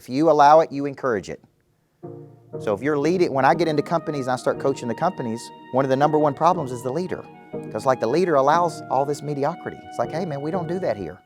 If you allow it, you encourage it. So if you're leading, when I get into companies and I start coaching the companies, one of the number one problems is the leader. Because like the leader allows all this mediocrity. It's like, hey man, we don't do that here.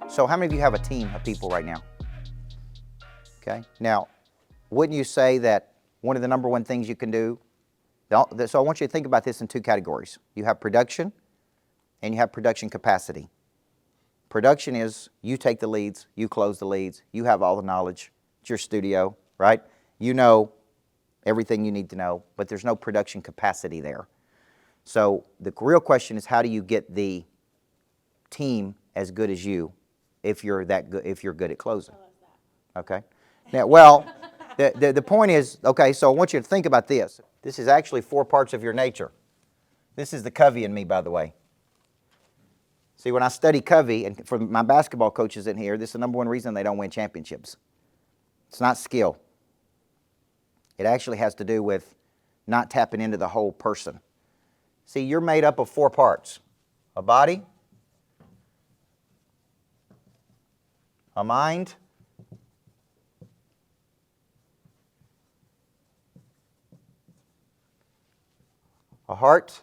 So how many of you have a team of people right now? Okay, now, wouldn't you say that one of the number one things you can do, so I want you to think about this in two categories. You have production and you have production capacity. Production is you take the leads, you close the leads, you have all the knowledge, it's your studio, right? You know everything you need to know, but there's no production capacity there. So the real question is, how do you get the team as good as you if you're that good, if you're good at closing? Okay. Now, well, the point is, okay, so I want you to think about this. This is actually 4 parts of your nature. This is the Covey in me, by the way. See, when I study Covey, and for my basketball coaches in here, this is the number one reason they don't win championships. It's not skill. It actually has to do with not tapping into the whole person. See, you're made up of 4 parts: a body, a mind, a heart,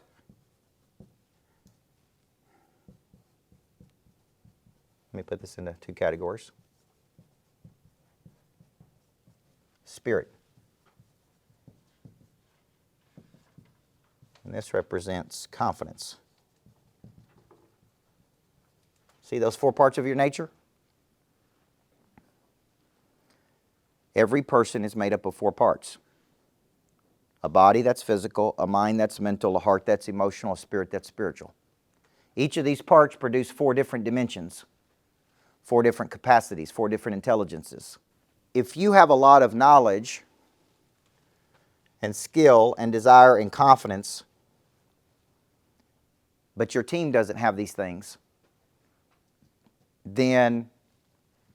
let me put this into 2 categories, spirit. And this represents confidence. See those 4 parts of your nature? Every person is made up of 4 parts. A body that's physical, a mind that's mental, a heart that's emotional, a spirit that's spiritual. Each of these parts produce 4 different dimensions, 4 different capacities, 4 different intelligences. If you have a lot of knowledge and skill and desire and confidence, but your team doesn't have these things, then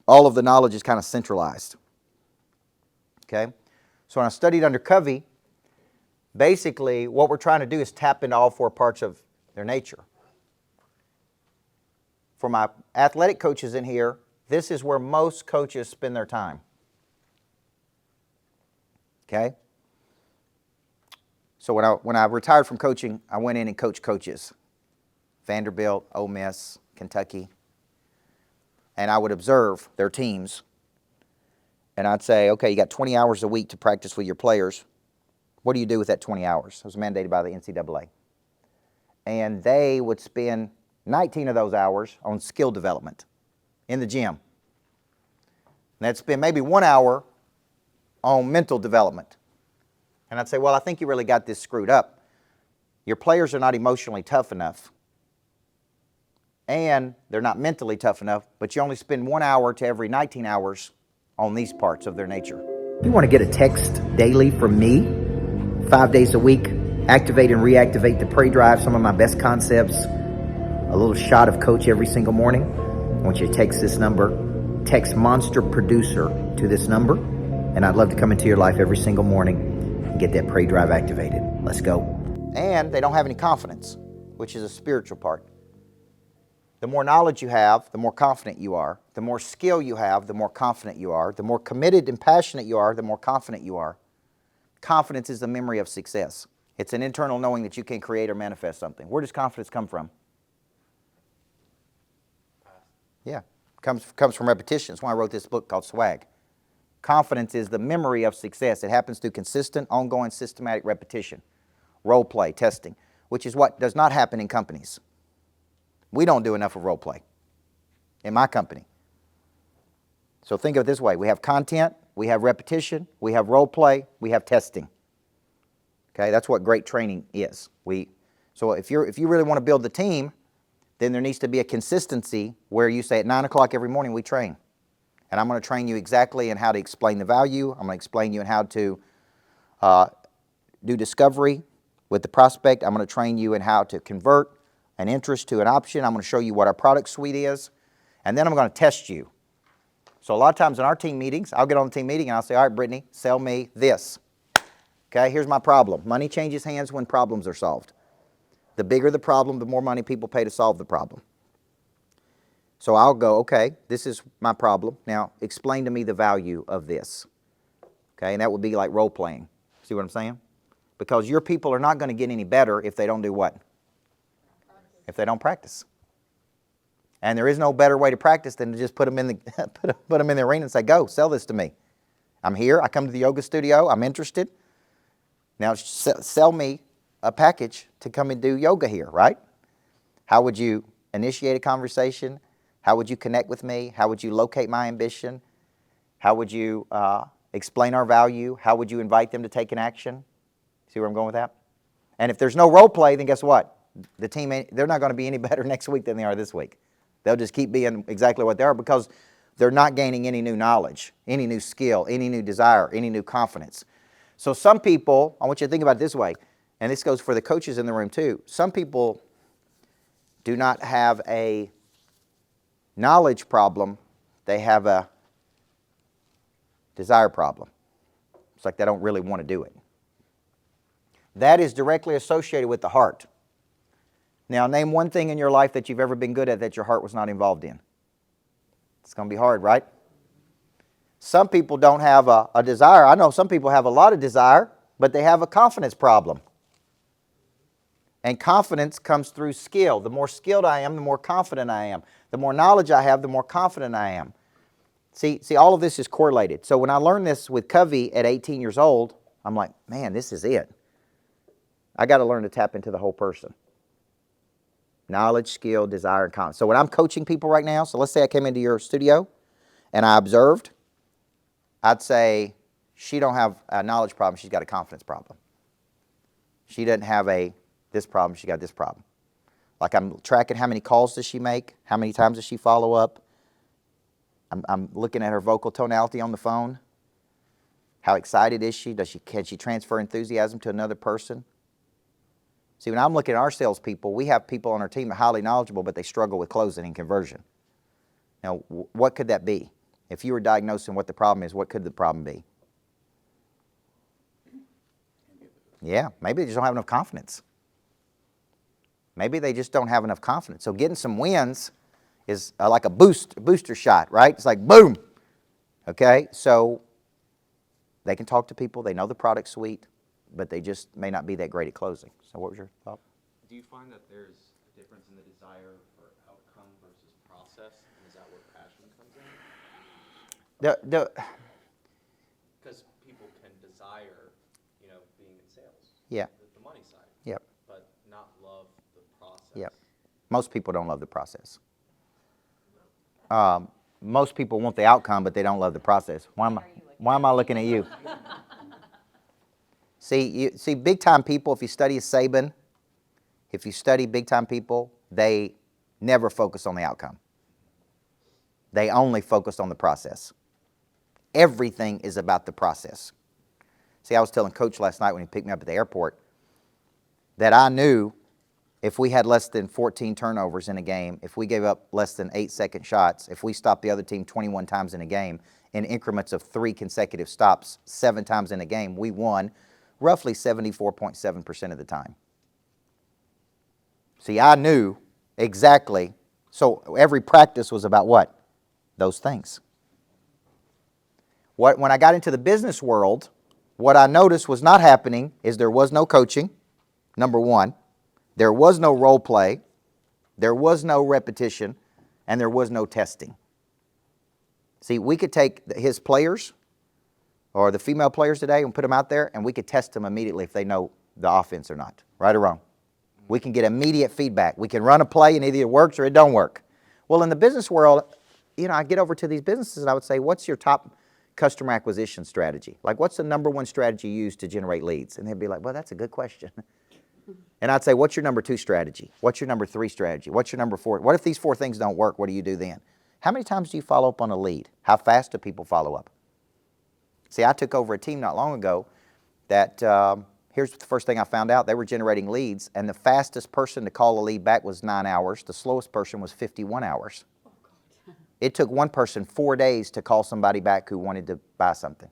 all of the knowledge is kind of centralized. Okay? So when I studied under Covey, basically what we're trying to do is tap into all 4 parts of their nature. For my athletic coaches in here, this is where most coaches spend their time. Okay? So when I retired from coaching, I went in and coached coaches. Vanderbilt, Ole Miss, Kentucky. And I would observe their teams. And I'd say, okay, you got 20 hours a week to practice with your players. What do you do with that 20 hours? It was mandated by the NCAA. And they would spend 19 of those hours on skill development in the gym. And they'd spend maybe 1 hour on mental development. And I'd say, well, I think you really got this screwed up. Your players are not emotionally tough enough. And they're not mentally tough enough, but you only spend 1 hour to every 19 hours on these parts of their nature. You want to get a text daily from me, 5 days a week, activate and reactivate the prey drive, some of my best concepts, a little shot of coach every single morning. I want you to text this number, text Monster Producer to this number, and I'd love to come into your life every single morning and get that prey drive activated. Let's go. And they don't have any confidence, which is a spiritual part. The more knowledge you have, the more confident you are. The more skill you have, the more confident you are. The more committed and passionate you are, the more confident you are. Confidence is the memory of success. It's an internal knowing that you can create or manifest something. Where does confidence come from? Yeah, comes from repetition. That's why I wrote this book called Swag. Confidence is the memory of success. It happens through consistent, ongoing, systematic repetition, role play, testing, which is what does not happen in companies. We don't do enough of role play in my company. So think of it this way. We have content, we have repetition, we have role play, we have testing. Okay, that's what great training is. So if you really want to build the team, then there needs to be a consistency where you say at 9 o'clock every morning we train. And I'm going to train you exactly in how to explain the value. I'm going to explain you in how to do discovery with the prospect. I'm going to train you in how to convert an interest to an option. I'm going to show you what our product suite is. And then I'm going to test you. So a lot of times in our team meetings, I'll get on the team meeting and I'll say, all right, Brittany, sell me this. Okay, here's my problem. Money changes hands when problems are solved. The bigger the problem, the more money people pay to solve the problem. So I'll go, okay, this is my problem. Now explain to me the value of this. Okay, and that would be like role playing. See what I'm saying? Because your people are not going to get any better if they don't do what? If they don't practice. And there is no better way to practice than to just put them in the put them in the arena and say, go, sell this to me. I'm here. I come to the yoga studio. I'm interested. Now sell me a package to come and do yoga here, right? How would you initiate a conversation? How would you connect with me? How would you locate my ambition? How would you explain our value? How would you invite them to take an action? See where I'm going with that? And if there's no role play, then guess what? The team, they're not going to be any better next week than they are this week. They'll just keep being exactly what they are because they're not gaining any new knowledge, any new skill, any new desire, any new confidence. So some people, I want you to think about it this way, and this goes for the coaches in the room too. Some people do not have a knowledge problem, they have a desire problem. It's like they don't really want to do it. That is directly associated with the heart. Now, name one thing in your life that you've ever been good at that your heart was not involved in. It's going to be hard, right? Some people don't have a desire. I know some people have a lot of desire, but they have a confidence problem. And confidence comes through skill. The more skilled I am, the more confident I am. The more knowledge I have, the more confident I am. See, all of this is correlated. So when I learned this with Covey at 18 years old, I'm like, man, this is it. I got to learn to tap into the whole person. Knowledge, skill, desire, and confidence. So when I'm coaching people right now, so let's say I came into your studio and I observed, I'd say she don't have a knowledge problem, she's got a confidence problem. She doesn't have this problem, she got this problem. Like I'm tracking how many calls does she make, how many times does she follow up. I'm looking at her vocal tonality on the phone. How excited is she? Can she transfer enthusiasm to another person? See, when I'm looking at our salespeople, we have people on our team that are highly knowledgeable, but they struggle with closing and conversion. Now, what could that be? If you were diagnosing what the problem is, what could the problem be? Yeah, maybe they just don't have enough confidence. Maybe they just don't have enough confidence. So getting some wins is like a booster shot, right? It's like boom. Okay, so they can talk to people, they know the product suite, but they just may not be that great at closing. So what was your thought? Do you find that there's a difference in the desire for outcome versus process? And is that where passion comes in? Because people can desire, being in sales. Yeah. The money side. Yep. But not love the process. Yep. Most people don't love the process. Most people want the outcome, but they don't love the process. Why am I looking at you? See, big-time people, if you study Saban, if you study big-time people, they never focus on the outcome. They only focus on the process. Everything is about the process. See, I was telling Coach last night when he picked me up at the airport that I knew if we had less than 14 turnovers in a game, if we gave up less than 8-second shots, if we stopped the other team 21 times in a game, in increments of 3 consecutive stops 7 times in a game, we won roughly 74.7% of the time. See, I knew exactly. So every practice was about what? Those things. When I got into the business world, what I noticed was not happening is there was no coaching, number one. There was no role play. There was no repetition. And there was no testing. See, we could take his players or the female players today and put them out there, and we could test them immediately if they know the offense or not, right or wrong. We can get immediate feedback. We can run a play and either it works or it don't work. Well, in the business world, I get over to these businesses and I would say, what's your top customer acquisition strategy? Like, what's the number one strategy you use to generate leads? And they'd be like, well, that's a good question. And I'd say, what's your number 2 strategy? What's your number 3 strategy? What's your number 4? What if these 4 things don't work? What do you do then? How many times do you follow up on a lead? How fast do people follow up? See, I took over a team not long ago that, here's the first thing I found out. They were generating leads, and the fastest person to call a lead back was 9 hours. The slowest person was 51 hours. It took one person 4 days to call somebody back who wanted to buy something.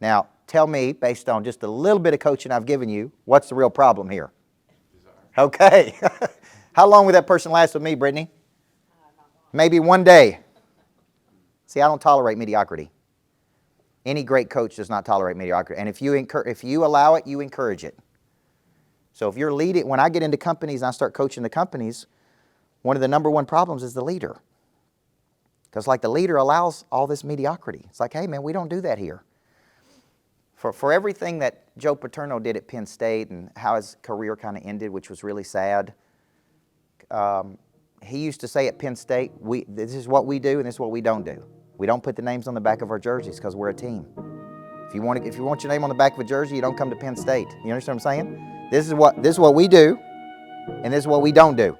Now, tell me, based on just a little bit of coaching I've given you, what's the real problem here? Desire. Okay. How long would that person last with me, Brittany? Maybe 1 day. See, I don't tolerate mediocrity. Any great coach does not tolerate mediocrity. And if you allow it, you encourage it. So if you're leading, when I get into companies and I start coaching the companies, one of the number one problems is the leader. Because like the leader allows all this mediocrity. It's like, hey man, we don't do that here. For everything that Joe Paterno did at Penn State and how his career kind of ended, which was really sad, he used to say at Penn State, this is what we do and this is what we don't do. We don't put the names on the back of our jerseys because we're a team. If you want your name on the back of a jersey, you don't come to Penn State. You understand what I'm saying? This is what we do, and this is what we don't do.